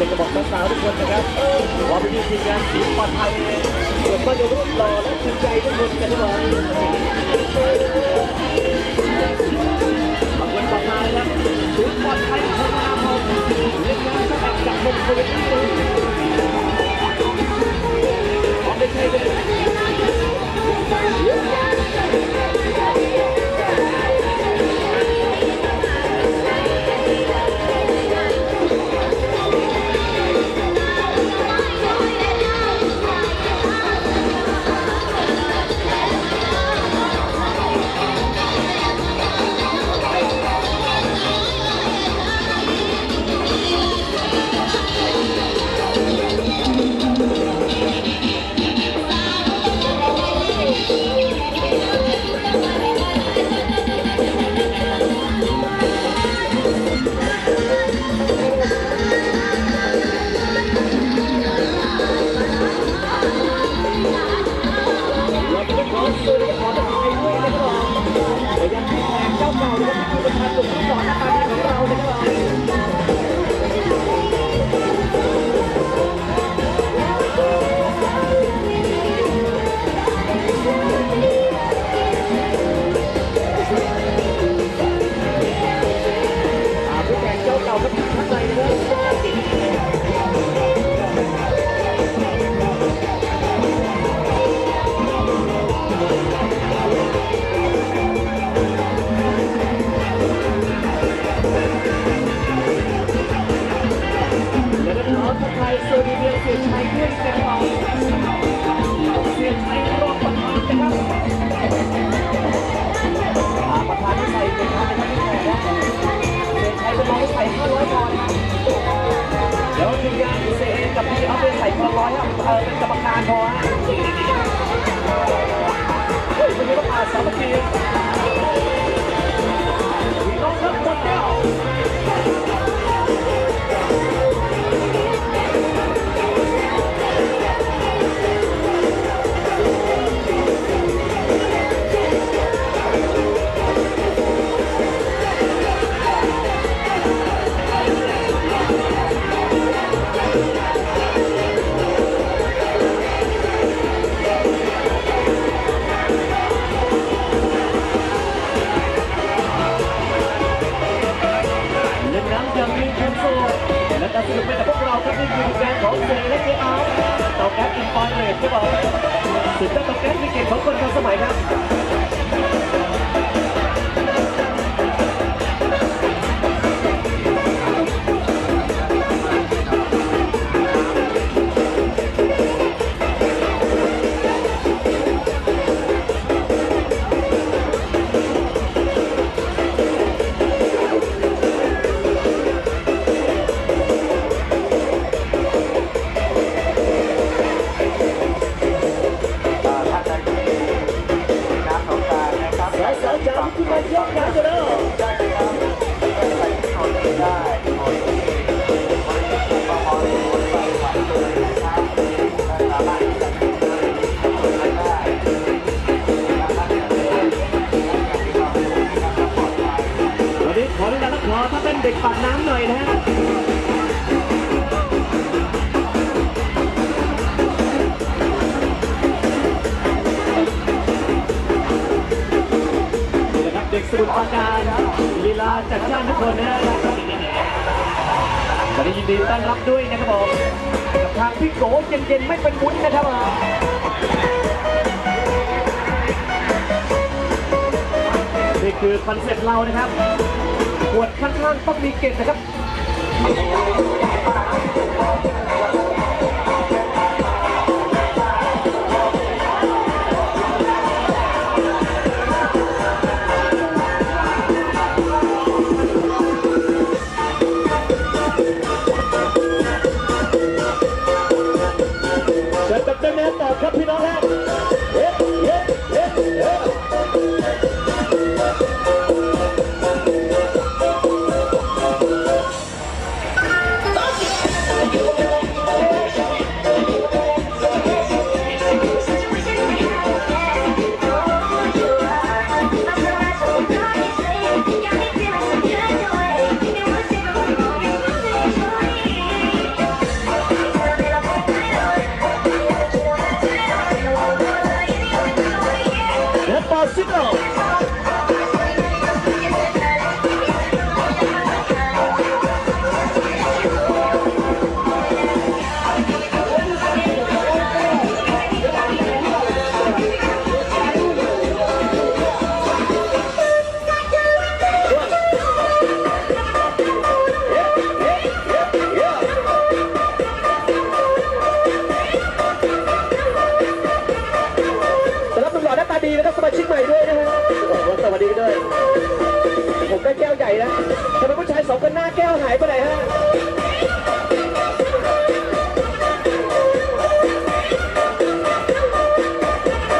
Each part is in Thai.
ากจะบอกสาวๆทุกคนนะครับว่าเป็นทีมงานสีปลอดภัยส่วนก็จะรูปหล่อและจริงใจทุกคนกันทุกคนขอบคุณปลอดภัยครับสีปลอดภัยของนาพงเล่นงานสักจากมุมคนที่ดูขอได้ใช้เลยกับพี่เอาไปใส่คนร้อยเป็นกรรมการพอฮะเฮ้ยไม่ต้องอาสาเมื่อกี้พี่น้องครับหมดแล้วและสนุกไปกับพวกเราครับนี่คือการของเซและเจอาร์เตาแก๊สอินฟอนเรทที่บอกสุดยอดเตาแก๊สวิกฤตของคนทันสมัยครับถ้าเป็นเด็กปากน้ำหน่อยนะฮะนี่แหละครับเด็กสมุทรปราการลีลาจัดจ้านทุกคนนะวันนี้ยินดีต้อนรับด้วยนะครับผมกับทางพี่โกเย็นๆไม่เป็นวุ้นนะครับนี่คือคอนเซ็ปต์เรานะครับขวดข้างๆต้องมีเกล็ดนะครับเชิญกับเจ้าแม่ตอบครับพี่น้องครับ ปอซิโนดีนะครับสมาชิกใหม่ด้วยนะฮะโอ้โหสวัสดีด้วยผมได้แก้วใหญ่นะทำไมผู้ชายสองคนหน้าแก้วหายไปไหนฮะ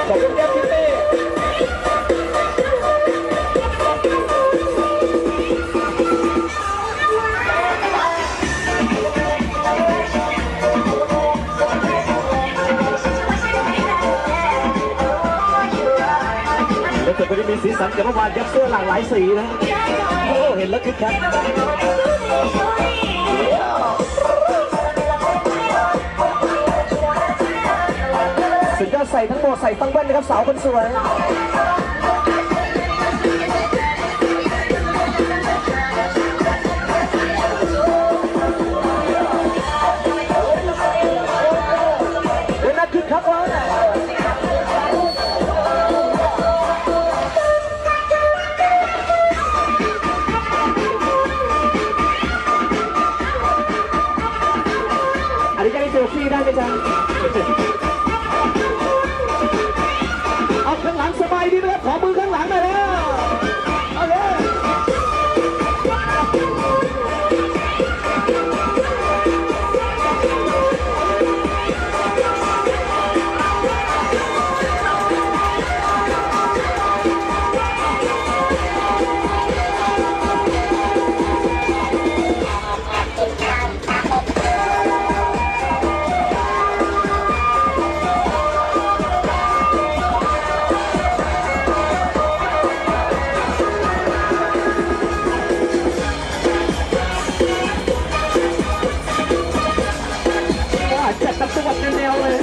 ขอบคุณแก้วพี่เต้แล้วแต่ก็จะมีสีสันกับเมื่อวานยับเสื้อหลากหลายสีนะโอ้เห็นแล้วคึกคักสุดยอดใส่ทั้งหมดใส่ตั้งแว่นนะครับสาวคนสวยเวลาคึกคักแล้วนะอันนี้จะได้เซลฟี่ได้ไหมจ๊ะเอาข้างหลังสบายดีนะครับขอมือข้างหลังหน่อยนะเอาเลยจัดตับแนวเลย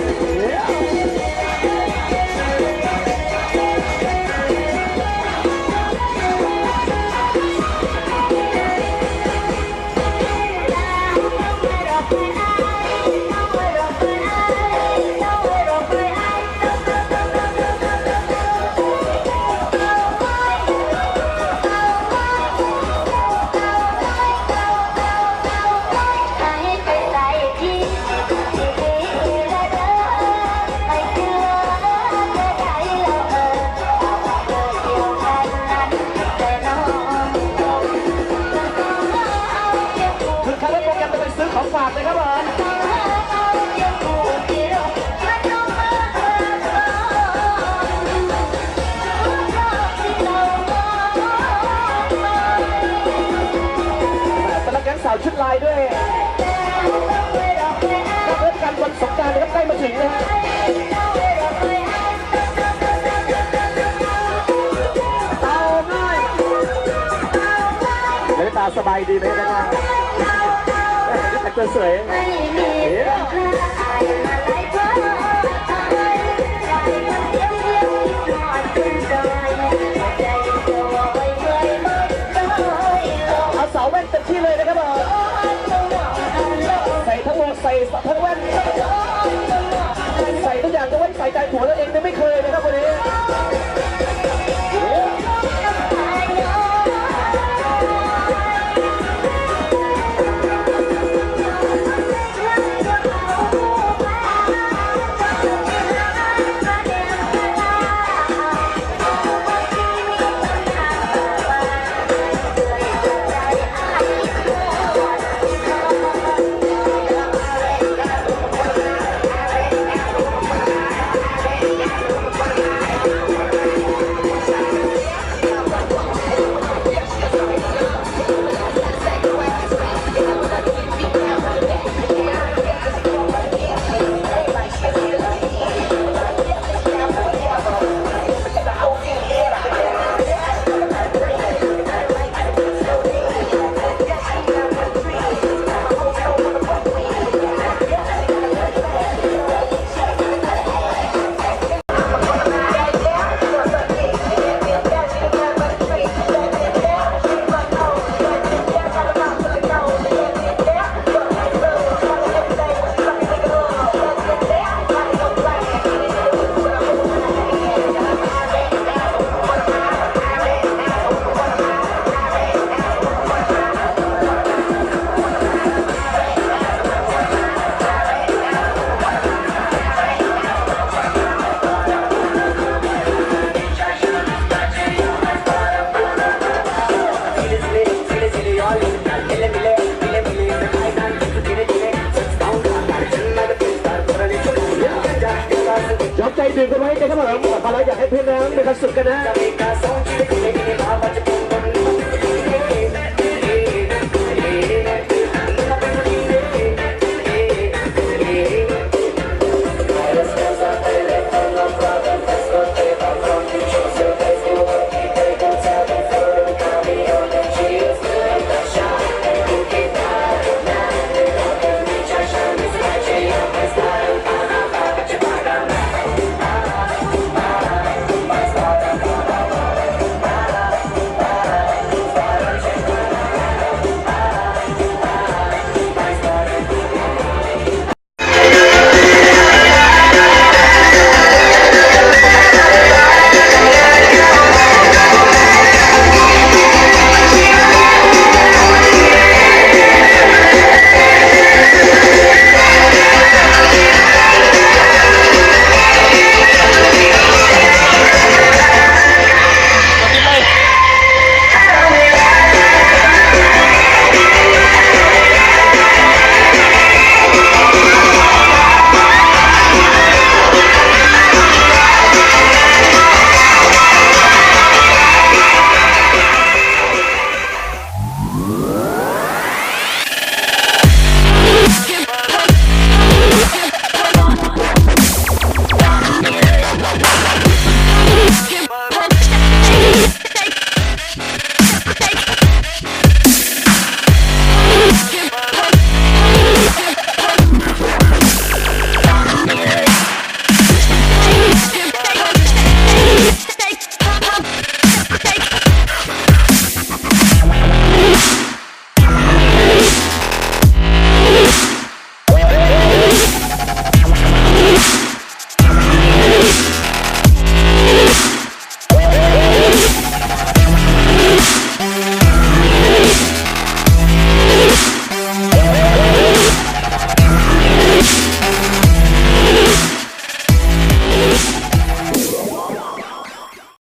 ของฝากเลยครับผมเป็นละแก๊งสาวชุดลายด้วยก็เริ่มการวันสงกรานต์นะครับใกล้มาถึงนะฮะเตาง่ายเดี๋ยวตาสบายดีไหมนะครับแต่ก็สวยเอาเสาแว่นเต็มที่เลยนะครับใส่ทั้งหมดใส่ทั้งแว่นใส่ทุกอย่างก็ไว้ใส่ใจผัวตัวเองไม่เคยนะครับวันนี้ นะครับผมขอเราอยากให้พี่น้องมีความสุขกันนะ